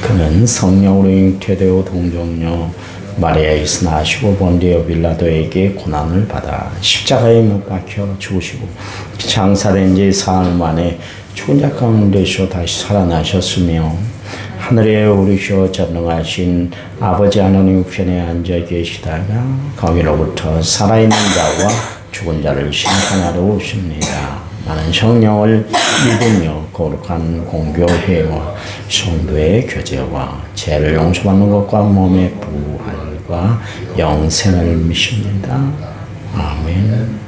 그는 성령으로 잉태되어 동정녀 마리아에게서 나시고 본디오 빌라도에게 고난을 받아 십자가에 못 박혀 죽으시고 장사된 지 사흘 만에 죽은 자 가운데서 다시 살아나셨으며 하늘에 오르셔 전능하신 아버지 하나님 우편에 앉아 계시다가 거기로부터 살아있는 자와 죽은 자를 심판하러 오십니다. 나는 성령을 믿으며 거룩한 공교회와 성도의 교제와 죄를 용서받는 것과 몸의 부활과 영생을 믿습니다. 아멘.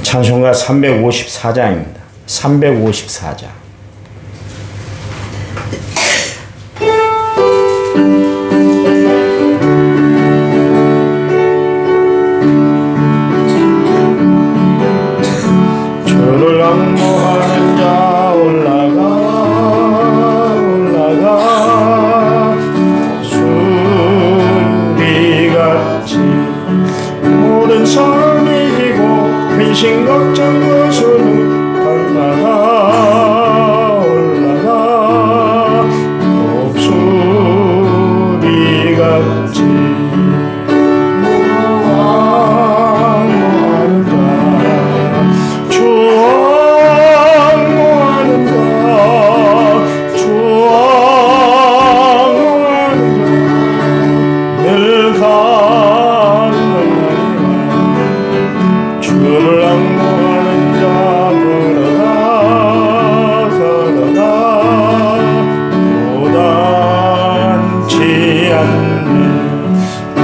찬송가 354장입니다. 354장. 주를 앙모하는 자 올라가 순비같이 모든 삶 이기고 근심 걱정 고수는 올라가 독수리같이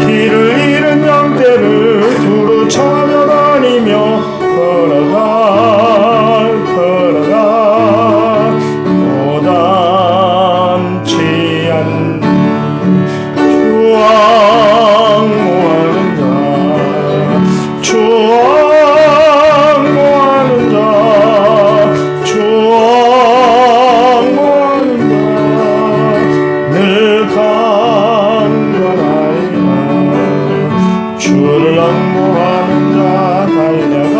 길을 잃은 양떼를 두루 찾아다니며 걸어가 오단치 않는 주 앙모하는 늘 주를 앙모하는 자 달려가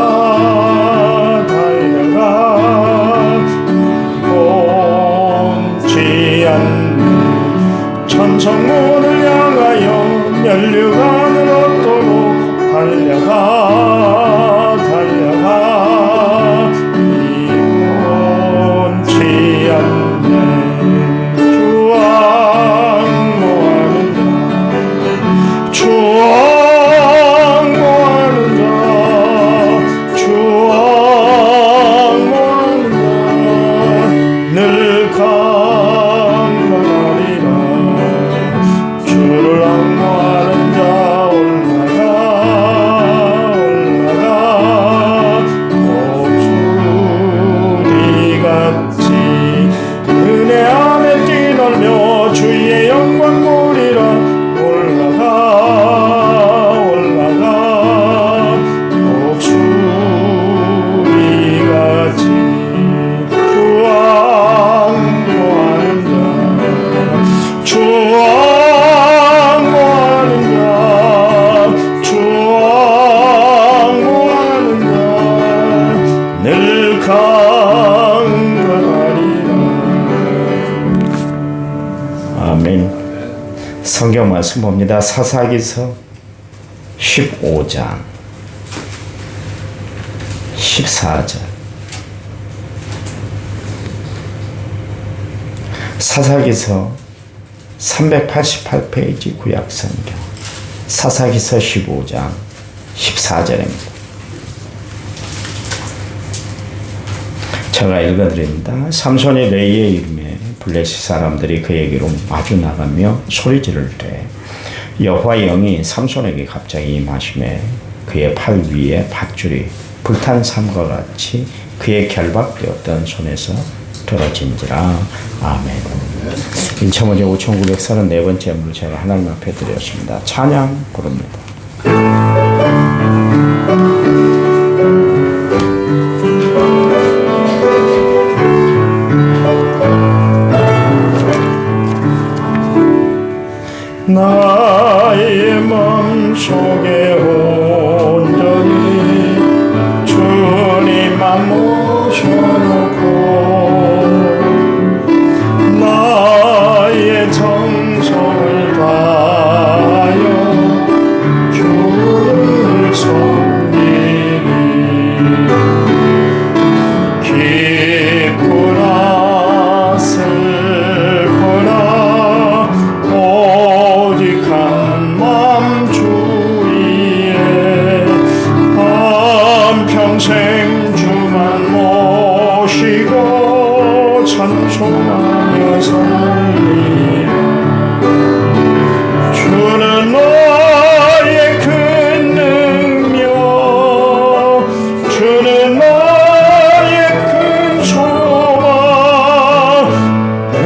멈지 않는 천성문을 향하여 면류관을 얻도록 달려가 멈지 않는 주 앙모하는 자 늘 강건하리라. 주를 앙모하는 자 올라가 독수리같이 은혜 안에 뛰놀며 주의 영광 보리라. 올라가 독수리같이 늘 강건하리라. 아멘. 성경 말씀 봅니다. 사사기서 15장 14절. 사사기서 388페이지 구약성경 사사기서 15장 14절입니다. 제가 읽어드립니다. 삼손이 레이의 이름에 블레셋 사람들이 그에게로 마주 나가며 소리 지를 때 여호와의 영이 삼손에게 갑자기 임하시매 그의 팔 위에 밧줄이 불탄 삼과 같이 그의 결박되었던 손에서 떨어진지라. 아멘. 5934번째 예물을 제가 하나님 앞에 드렸습니다. 찬양 부릅니다. 나의 마음속에 온전히 주님만 모셔놓고 나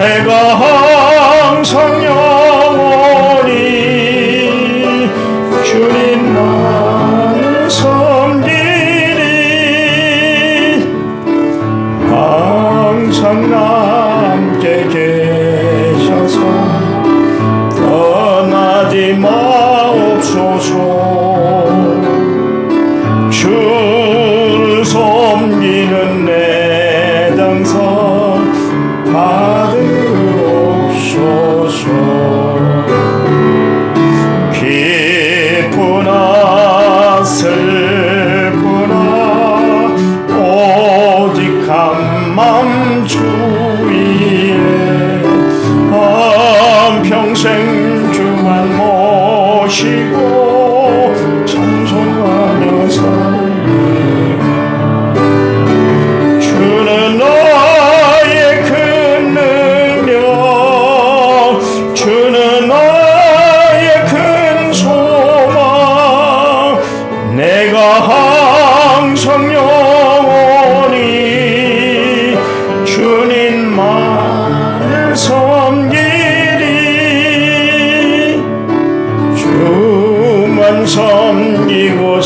내가 항상 영원히 주님만 섬기리. 항상 함께 계셔서 떠나지 마옵소서. 주를 섬기는 내 당선 받으옵소서. 기쁘나 슬프나 오직 한맘 주 위에 한평생 주만 모시고 찬송하며 살리라. 주는 나의 큰 능력, 주는 나의 큰 소망. 내가 항상 영원히 주님만을 섬기리. 주만 섬기고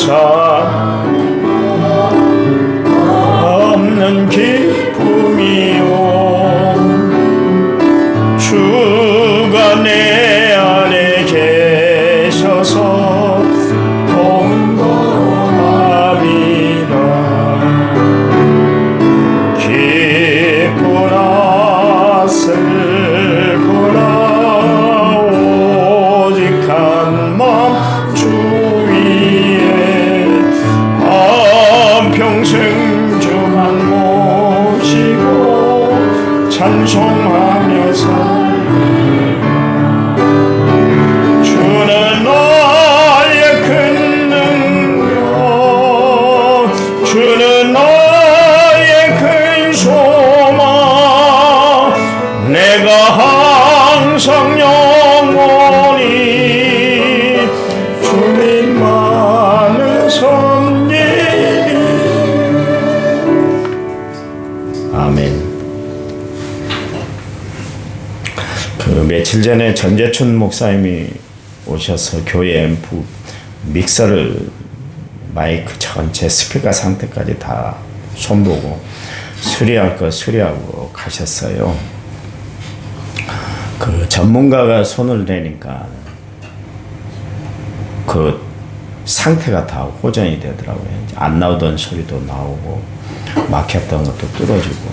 없는 기쁨이요. 주가 내 안에 계셔서 동거함이라. 기쁘나 슬프나 오직 한맘 주 위에 한평생 주만 모시고 찬송하며 살리라. 주는 나의 큰 능력, 주는 나의 큰 소망. 내가 항상 영원히 주님만을 섬기리. 아멘. 며칠 전에 전재춘 목사님이 오셔서 교회 앰프 믹서를 마이크 전체 스피커 상태까지 다 손보고 수리할 거 수리하고 가셨어요. 그 전문가가 손을 대니까 그 상태가 다 호전이 되더라고요. 안 나오던 소리도 나오고 막혔던 것도 뚫어지고,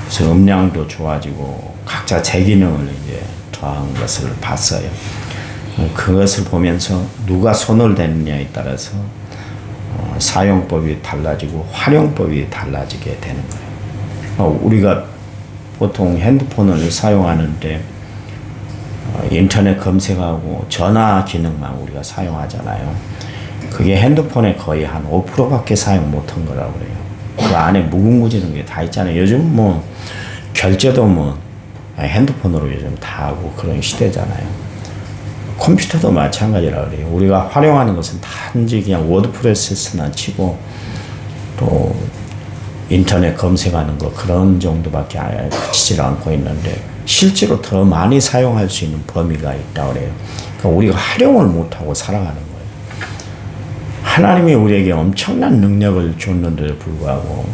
그래서 음량도 좋아지고 각자 제 기능을 이제 더한 것을 봤어요. 그것을 보면서 누가 손을 대느냐에 따라서 사용법이 달라지고 활용법이 달라지게 되는 거예요. 우리가 보통 핸드폰을 사용하는데 인터넷 검색하고 전화 기능만 우리가 사용하잖아요. 그게 핸드폰에 거의 한 5%밖에 사용 못한 거라고 그래요. 그 안에 무궁무진한 게 다 있잖아요. 요즘 뭐 결제도 뭐 핸드폰으로 요즘 다 하고 그런 시대잖아요. 컴퓨터도 마찬가지라 그래요. 우리가 활용하는 것은 단지 그냥 워드 프로세스나 치고 또 인터넷 검색하는 거 그런 정도밖에 치질 않고 있는데, 실제로 더 많이 사용할 수 있는 범위가 있다고 그래요. 그러니까 우리가 활용을 못하고 살아가는 거예요. 하나님이 우리에게 엄청난 능력을 줬는데도 불구하고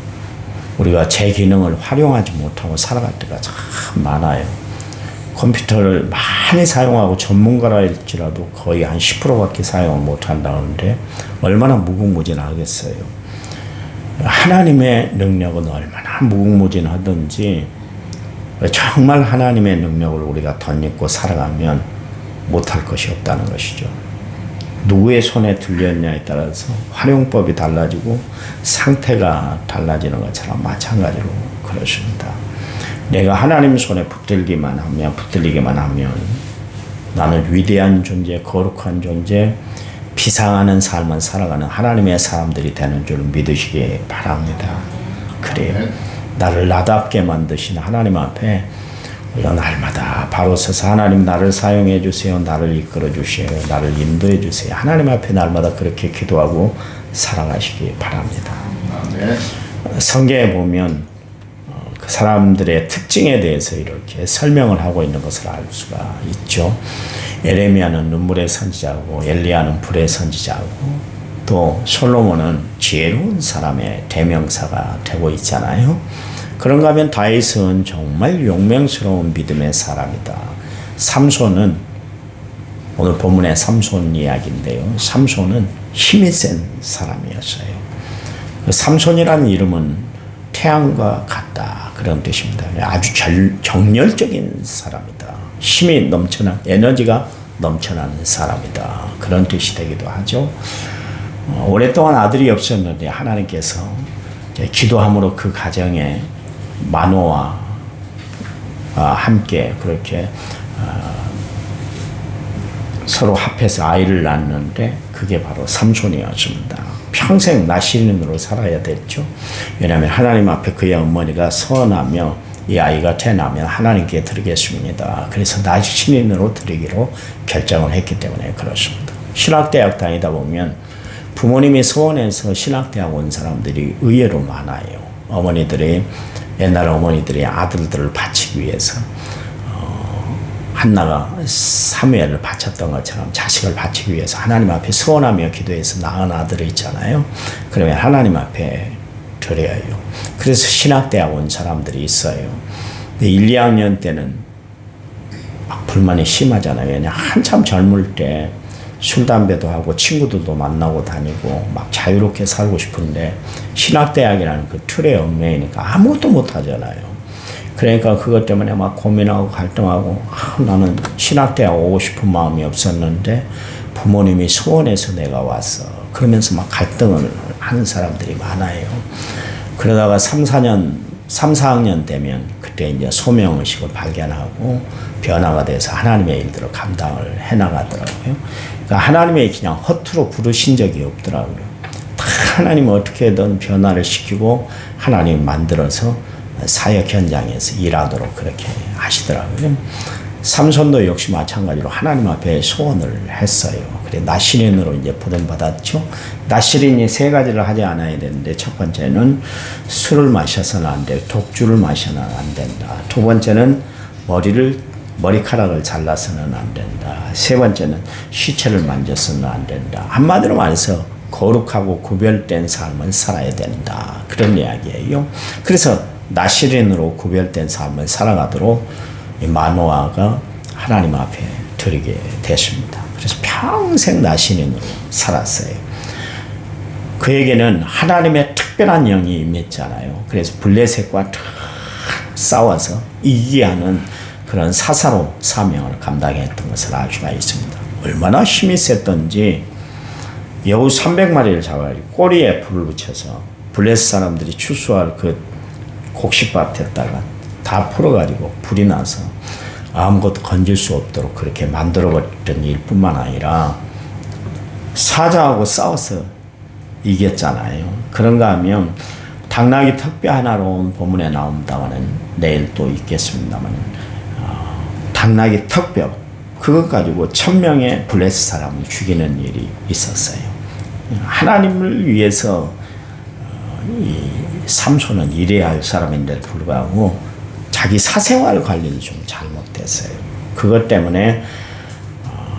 우리가 제 기능을 활용하지 못하고 살아갈 때가 참 많아요. 컴퓨터를 많이 사용하고 전문가라 할지라도 거의 한 10%밖에 사용을 못한다는데 얼마나 무궁무진하겠어요. 하나님의 능력은 얼마나 무궁무진하든지 정말 하나님의 능력을 우리가 덧입고 살아가면 못할 것이 없다는 것이죠. 누구의 손에 들렸냐에 따라서 활용법이 달라지고 상태가 달라지는 것처럼 마찬가지로 그렇습니다. 내가 하나님 손에 붙들리기만 하면 나는 위대한 존재, 거룩한 존재, 비상하는 삶을 살아가는 하나님의 사람들이 되는 줄 믿으시기 바랍니다. 그래요. 나를 나답게 만드신 하나님 앞에 우리가 날마다 바로 서서 하나님 나를 사용해 주세요. 나를 이끌어 주세요. 나를 인도해 주세요. 하나님 앞에 날마다 그렇게 기도하고 살아가시기 바랍니다. 성경에 보면 그 사람들의 특징에 대해서 이렇게 설명을 하고 있는 것을 알 수가 있죠. 에레미야는 눈물의 선지자고 엘리야는 불의 선지자고 또 솔로몬은 지혜로운 사람의 대명사가 되고 있잖아요. 그런가 하면 다윗은 정말 용맹스러운 믿음의 사람이다. 삼손은 오늘 본문의 삼손 이야기인데요. 삼손은 힘이 센 사람이었어요. 그 삼손이라는 이름은 태양과 같다 그런 뜻입니다. 아주 정열적인 사람이다. 힘이 넘쳐난 에너지가 넘쳐나는 사람이다. 그런 뜻이 되기도 하죠. 오랫동안 아들이 없었는데 하나님께서 기도함으로 그 가정에 마노와 함께 그렇게 서로 합해서 아이를 낳았는데 그게 바로 삼손이었습니다. 평생 나시린으로 살아야 됐죠. 왜냐하면 하나님 앞에 그의 어머니가 서원하며 이 아이가 태어나면 하나님께 드리겠습니다. 그래서 나시린으로 드리기로 결정을 했기 때문에 그렇습니다. 신학대학 다니다 보면 부모님이 서원해서 신학대학 온 사람들이 의외로 많아요. 옛날 어머니들이 아들들을 바치기 위해서 한나가 사무엘을 바쳤던 것처럼 자식을 바치기 위해서 하나님 앞에 소원하며 기도해서 낳은 아들이 있잖아요. 그러면 하나님 앞에 드려요. 그래서 신학대학 온 사람들이 있어요. 근데 1, 2학년 때는 막 불만이 심하잖아요. 왜냐 한참 젊을 때 술, 담배도 하고 친구들도 만나고 다니고 막 자유롭게 살고 싶은데 신학대학이라는 그 틀의 얽매이니까 아무것도 못하잖아요. 그러니까 그것 때문에 막 고민하고 갈등하고 나는 신학대학 오고 싶은 마음이 없었는데 부모님이 소원해서 내가 왔어. 그러면서 막 갈등을 하는 사람들이 많아요. 그러다가 3, 4학년 되면 그때 이제 소명의식을 발견하고 변화가 돼서 하나님의 일들을 감당을 해나가더라고요. 그러니까 하나님의 그냥 허투루 부르신 적이 없더라고요. 다 하나님은 어떻게든 변화를 시키고 하나님 만들어서 사역 현장에서 일하도록 그렇게 하시더라고요. 삼손도 역시 마찬가지로 하나님 앞에 소원을 했어요. 그래 나시린으로 이제 부름받았죠. 나시린이 세 가지를 하지 않아야 되는데 첫 번째는 술을 마셔서는 안 돼. 독주를 마셔서는 안 된다. 두 번째는 머리카락을 잘라서는 안 된다. 세 번째는 시체를 만져서는 안 된다. 한마디로 말해서 거룩하고 구별된 삶을 살아야 된다. 그런 이야기예요. 그래서 나시린으로 구별된 삶을 살아가도록 마노아가 하나님 앞에 드리게 됐습니다. 그래서 평생 나시린으로 살았어요. 그에게는 하나님의 특별한 영이 임했잖아요. 그래서 블레셋과 싸워서 이기게 하는 그런 사사로 사명을 감당했던 것을 알 수가 있습니다. 얼마나 힘이 셌던지 여우 300마리를 잡아가지고 꼬리에 불을 붙여서 블레셋 사람들이 추수할 그 곡식밭에다가 다 풀어가지고 불이 나서 아무것도 건질 수 없도록 그렇게 만들어버렸던 일뿐만 아니라 사자하고 싸워서 이겼잖아요. 그런가 하면 당나귀 턱뼈 하나로 본문에 나옵니다만 내일 또 있겠습니다만 당나귀 턱뼈 그것 가지고 1000명의 블레셋 사람을 죽이는 일이 있었어요. 하나님을 위해서 이 삼손은 일해야 할 사람인데도 불구하고 자기 사생활 관리를 좀 잘못했어요. 그것 때문에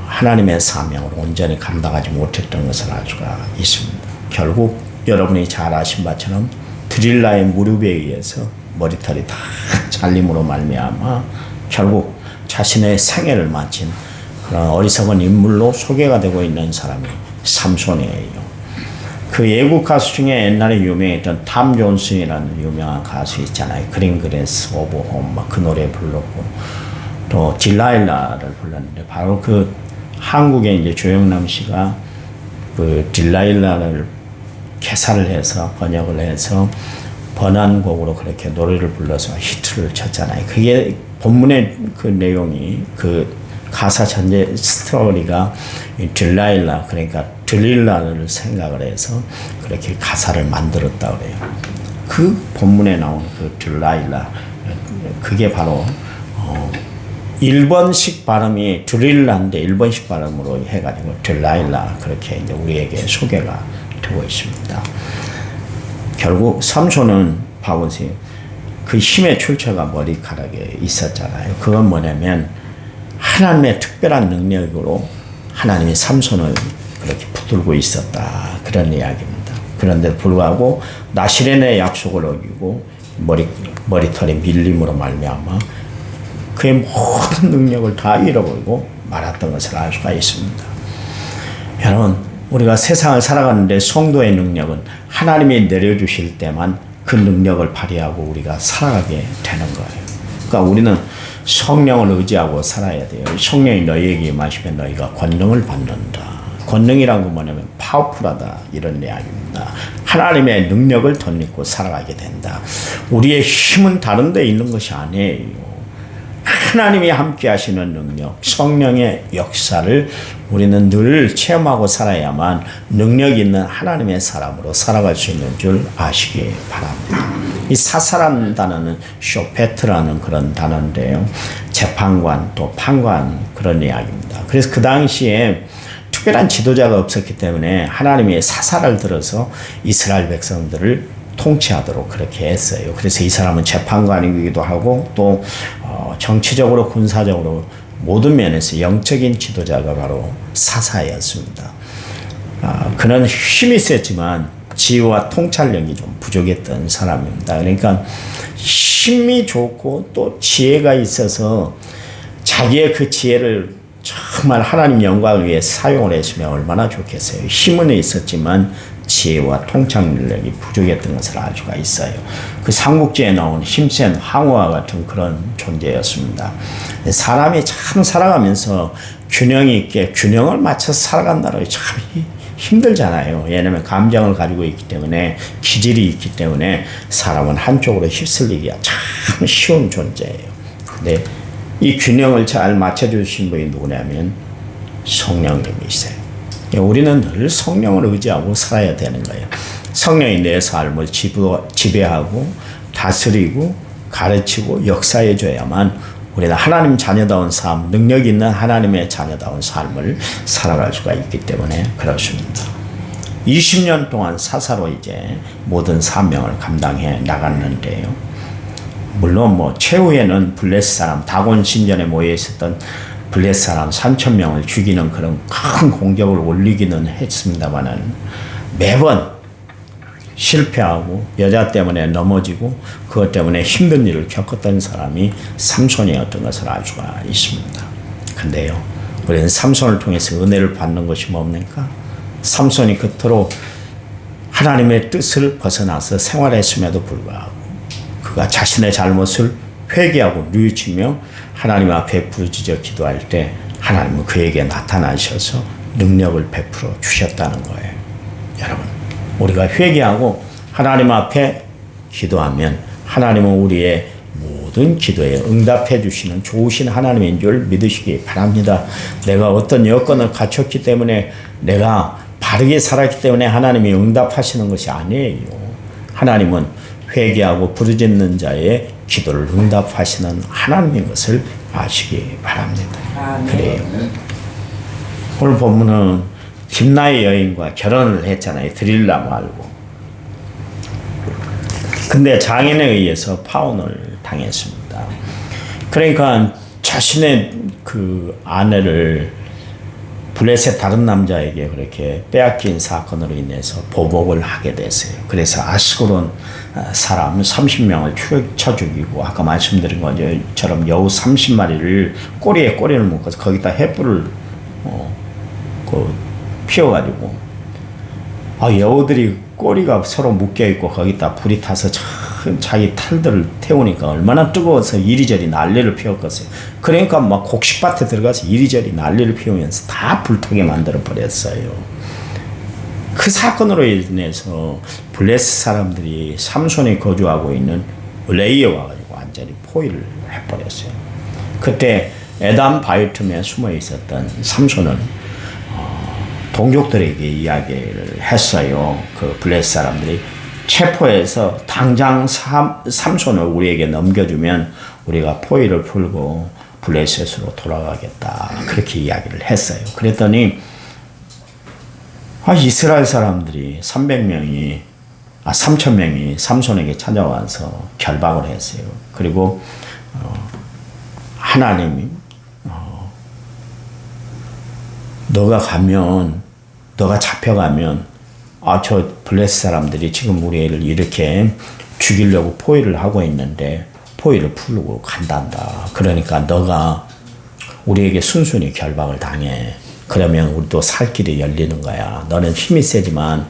하나님의 사명을 온전히 감당하지 못했던 것을 알 수가 있습니다. 결국 여러분이 잘 아신 바처럼 드릴라의 무릎에 의해서 머리털이 다 잘림으로 말미암아 결국 자신의 생애를 마친 그런 어리석은 인물로 소개가 되고 있는 사람이 삼손이에요. 그 외국 가수 중에 옛날에 유명했던 탐 존슨이라는 유명한 가수 있잖아요. 그린그레스 오브 홈 막 그 노래 불렀고 또 딜라일라를 불렀는데 바로 그 한국에 이제 조영남 씨가 그 딜라일라를 개사를 해서 번역을 해서 번안곡으로 그렇게 노래를 불러서 히트를 쳤잖아요. 그게 본문의 그 내용이 그 가사 전제 스토리가 딜라일라 그러니까 들릴라를 생각을 해서 그렇게 가사를 만들었다 그래요. 그 본문에 나온 그 딜라일라 그게 바로 일본식 발음이 드릴라인데 일본식 발음으로 해가지고 딜라일라 그렇게 이제 우리에게 소개가 되고 있습니다. 결국 삼손은 봐보세요. 그 힘의 출처가 머리카락에 있었잖아요. 그건 뭐냐면 하나님의 특별한 능력으로 하나님이 삼손을 그렇게 붙들고 있었다. 그런 이야기입니다. 그런데 불구하고 나시렌의 약속을 어기고 머리털의 밀림으로 말미암아 그의 모든 능력을 다 잃어버리고 말았던 것을 알 수가 있습니다. 여러분, 우리가 세상을 살아가는데 성도의 능력은 하나님이 내려주실 때만 그 능력을 발휘하고 우리가 살아가게 되는 거예요. 그러니까 우리는 성령을 의지하고 살아야 돼요. 성령이 너희에게 임하시면 너희가 권능을 받는다. 권능이란 건 뭐냐면 파워풀하다 이런 이야기입니다. 하나님의 능력을 덧입고 살아가게 된다. 우리의 힘은 다른 데 있는 것이 아니에요. 하나님이 함께 하시는 능력, 성령의 역사를 우리는 늘 체험하고 살아야만 능력 있는 하나님의 사람으로 살아갈 수 있는 줄 아시기 바랍니다. 이 사사라는 단어는 쇼페트라는 그런 단어인데요. 재판관 또 판관 그런 이야기입니다. 그래서 그 당시에 특별한 지도자가 없었기 때문에 하나님이 사사를 들어서 이스라엘 백성들을 통치하도록 그렇게 했어요. 그래서 이 사람은 재판관이기도 하고 또 정치적으로 군사적으로 모든 면에서 영적인 지도자가 바로 사사였습니다. 그는 힘이 셌지만 지혜와 통찰력이 좀 부족했던 사람입니다. 그러니까 힘이 좋고 또 지혜가 있어서 자기의 그 지혜를 정말 하나님 영광을 위해 사용을 했으면 얼마나 좋겠어요. 힘은 있었지만 지혜와 통찰력이 부족했던 것을 알 수가 있어요. 그 삼국지에 나온 힘센 항우와 같은 그런 존재였습니다. 사람이 참 살아가면서 균형 있게 균형을 맞춰서 살아간다는 게 참 힘들잖아요. 왜냐하면 감정을 가지고 있기 때문에 기질이 있기 때문에 사람은 한쪽으로 휩쓸리기가 참 쉬운 존재예요. 근데 이 균형을 잘 맞춰주신 분이 누구냐면 성령님이세요. 우리는 늘 성령을 의지하고 살아야 되는 거예요. 성령이 내 삶을 지배하고 다스리고 가르치고 역사해 줘야만 우리는 하나님 자녀다운 삶, 능력 있는 하나님의 자녀다운 삶을 살아갈 수가 있기 때문에 그렇습니다. 20년 동안 사사로 이제 모든 사명을 감당해 나갔는데요. 물론 최후에는 블레스 사람, 다곤 신전에 모여 있었던 블레스 사람 3,000명을 죽이는 그런 큰 공격을 올리기는 했습니다만은 매번 실패하고 여자 때문에 넘어지고 그것 때문에 힘든 일을 겪었던 사람이 삼손이었던 것을 알 수가 있습니다. 근데요, 우리는 삼손을 통해서 은혜를 받는 것이 뭡니까? 삼손이 그토록 하나님의 뜻을 벗어나서 생활했음에도 불구하고 그가 자신의 잘못을 회개하고 뉘우치며 하나님 앞에 부르짖어 기도할 때 하나님은 그에게 나타나셔서 능력을 베풀어 주셨다는 거예요. 여러분, 우리가 회개하고 하나님 앞에 기도하면 하나님은 우리의 모든 기도에 응답해 주시는 좋으신 하나님인 줄 믿으시기 바랍니다. 내가 어떤 여건을 갖췄기 때문에 내가 바르게 살았기 때문에 하나님이 응답하시는 것이 아니에요. 하나님은 회개하고 부르짖는 자의 기도를 응답하시는 하나님인 것을 아시기 바랍니다. 그래요. 오늘 본문은 딥나의 여인과 결혼을 했잖아요. 드릴라 말고. 근데 장인에 의해서 파혼을 당했습니다. 그러니까 자신의 그 아내를 블레셋 다른 남자에게 그렇게 빼앗긴 사건으로 인해서 보복을 하게 됐어요. 그래서 아스고론 사람 30명을 쳐 죽이고 아까 말씀드린 것처럼 여우 30마리를 꼬리에 꼬리를 묶어서 거기다 횃불을 피워가지고 여우들이 꼬리가 서로 묶여있고 거기다 불이 타서 자기 탈들을 태우니까 얼마나 뜨거워서 이리저리 난리를 피웠겠어요. 그러니까 막 곡식밭에 들어가서 이리저리 난리를 피우면서 다 불타게 만들어 버렸어요. 그 사건으로 인해서 블레스 사람들이 삼손이 거주하고 있는 레이에 와가지고 완전히 포위를 해버렸어요. 그때 에담 바위 틈에 숨어 있었던 삼손은 동족들에게 이야기를 했어요. 그 블레스 사람들이 체포해서 당장 삼손을 우리에게 넘겨주면 우리가 포위를 풀고 블레셋으로 돌아가겠다. 그렇게 이야기를 했어요. 그랬더니 이스라엘 사람들이 300명이 3천 명이 삼손에게 찾아와서 결박을 했어요. 그리고 하나님이 너가 잡혀가면 저 블레셋 사람들이 지금 우리 애를 이렇게 죽이려고 포위를 하고 있는데 포위를 풀고 간단다. 그러니까 너가 우리에게 순순히 결박을 당해. 그러면 우리도 살 길이 열리는 거야. 너는 힘이 세지만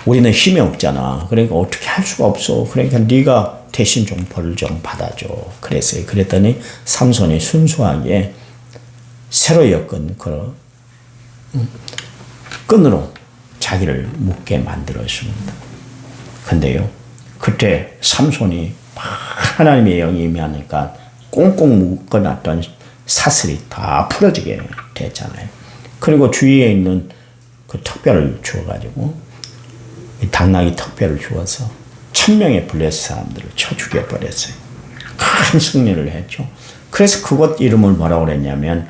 우리는 힘이 없잖아. 그러니까 어떻게 할 수가 없어. 그러니까 네가 대신 좀 벌을 좀 받아줘. 그랬어요. 그랬더니 삼손이 순수하게 새로 엮은 그런 끈으로 자기를 묶게 만들었습니다. 근데요, 그때 삼손이 하나님의 영이 임하니까 꽁꽁 묶어놨던 사슬이 다 풀어지게 됐잖아요. 그리고 주위에 있는 그 턱뼈를 주어가지고 당나귀 턱뼈를 주어서 1000명의 블레셋 사람들을 쳐 죽여버렸어요. 큰 승리를 했죠. 그래서 그곳 이름을 뭐라고 그랬냐면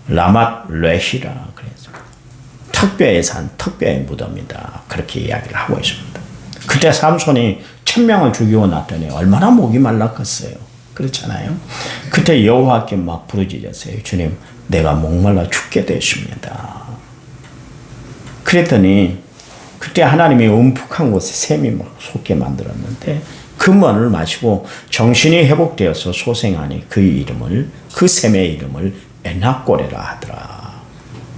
라맛 레히라 그래서 턱뼈에 산 턱뼈의 무덤이다. 그렇게 이야기를 하고 있습니다. 그때 삼손이 1000명을 죽이고 났더니 얼마나 목이 말랐겠어요. 그렇잖아요. 그때 여호와께 막 부르짖었어요. 주님, 내가 목말라 죽게 됐습니다. 그랬더니 그때 하나님이 움푹한 곳에 샘이 막 솟게 만들었는데 그 물을 마시고 정신이 회복되어서 소생하니 그 샘의 이름을 에낙고레라 하더라.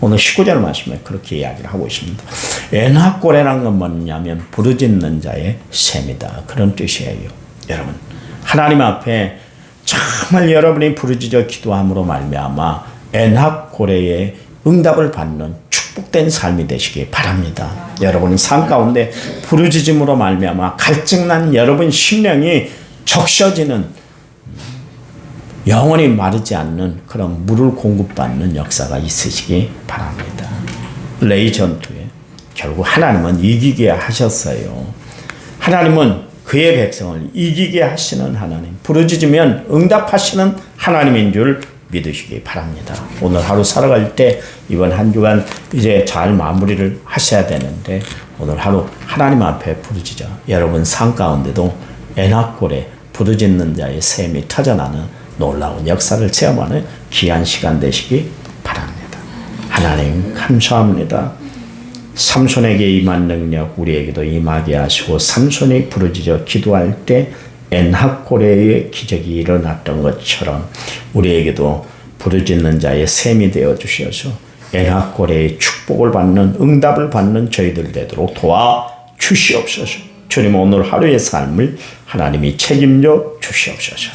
오늘 19절 말씀에 그렇게 이야기를 하고 있습니다. 에낙고레라는 건 뭐냐면 부르짖는 자의 샘이다. 그런 뜻이에요. 여러분, 하나님 앞에 정말 여러분이 부르짖어 기도함으로 말미암아 에낙고레의 응답을 받는 축복된 삶이 되시기 바랍니다. 여러분이 삶 가운데 부르짖음으로 말미암아 갈증난 여러분 심령이 적셔지는 영원히 마르지 않는 그런 물을 공급받는 역사가 있으시기 바랍니다. 레이 전투에 결국 하나님은 이기게 하셨어요. 하나님은 그의 백성을 이기게 하시는 하나님, 부르짖으면 응답하시는 하나님인 줄 믿으시기 바랍니다. 오늘 하루 살아갈 때 이번 한 주간 이제 잘 마무리를 하셔야 되는데 오늘 하루 하나님 앞에 부르짖어 여러분 삶 가운데도 에낙골에 부르짖는 자의 샘이 터져나는 놀라운 역사를 체험하는 귀한 시간 되시기 바랍니다. 하나님 감사합니다. 삼손에게 임한 능력 우리에게도 임하게 하시고 삼손이 부르짖어 기도할 때 엔하코레의 기적이 일어났던 것처럼 우리에게도 부르짖는 자의 샘이 되어 주셔서 엔하코레의 축복을 받는 응답을 받는 저희들 되도록 도와 주시옵소서. 주님 오늘 하루의 삶을 하나님이 책임져 주시옵소서.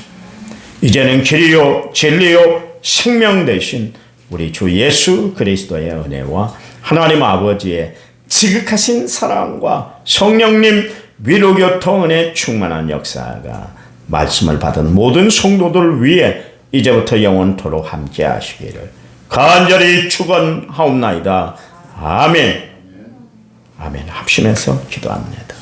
이제는 길이요 진리요 생명 되신 우리 주 예수 그리스도의 은혜와 하나님 아버지의 지극하신 사랑과 성령님 위로교통 은혜 충만한 역사가 말씀을 받은 모든 성도들 위해 이제부터 영원토록 함께 하시기를 간절히 축원하옵나이다. 아멘. 아멘. 합심해서 기도합니다.